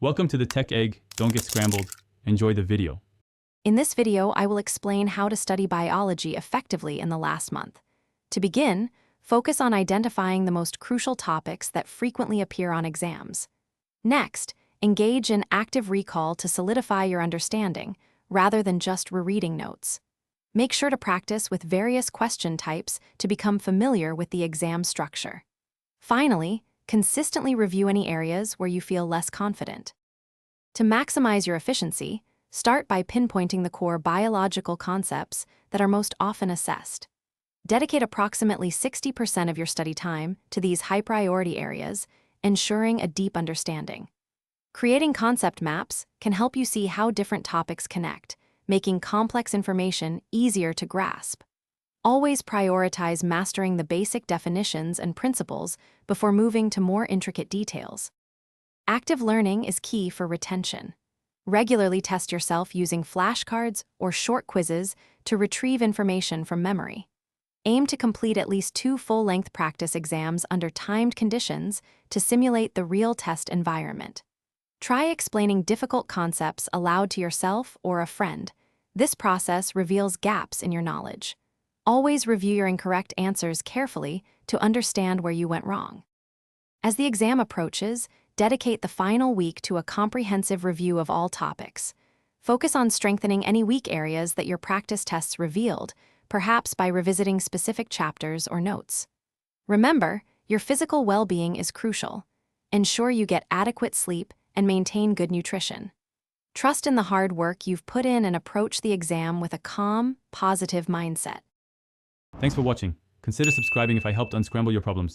Welcome to the Tech Egg. Don't get scrambled. Enjoy the video. In this video, I will explain how to study biology effectively in the last month. To begin, focus on identifying the most crucial topics that frequently appear on exams. Next, engage in active recall to solidify your understanding, rather than just rereading notes. Make sure to practice with various question types to become familiar with the exam structure. Finally, consistently review any areas where you feel less confident. To maximize your efficiency, start by pinpointing the core biological concepts that are most often assessed. Dedicate approximately 60% of your study time to these high-priority areas, ensuring a deep understanding. Creating concept maps can help you see how different topics connect, making complex information easier to grasp. Always prioritize mastering the basic definitions and principles before moving to more intricate details. Active learning is key for retention. Regularly test yourself using flashcards or short quizzes to retrieve information from memory. Aim to complete at least 2 full-length practice exams under timed conditions to simulate the real test environment. Try explaining difficult concepts aloud to yourself or a friend. This process reveals gaps in your knowledge. Always review your incorrect answers carefully to understand where you went wrong. As the exam approaches, dedicate the final week to a comprehensive review of all topics. Focus on strengthening any weak areas that your practice tests revealed, perhaps by revisiting specific chapters or notes. Remember, your physical well-being is crucial. Ensure you get adequate sleep and maintain good nutrition. Trust in the hard work you've put in and approach the exam with a calm, positive mindset. Thanks for watching. Consider subscribing if I helped unscramble your problems.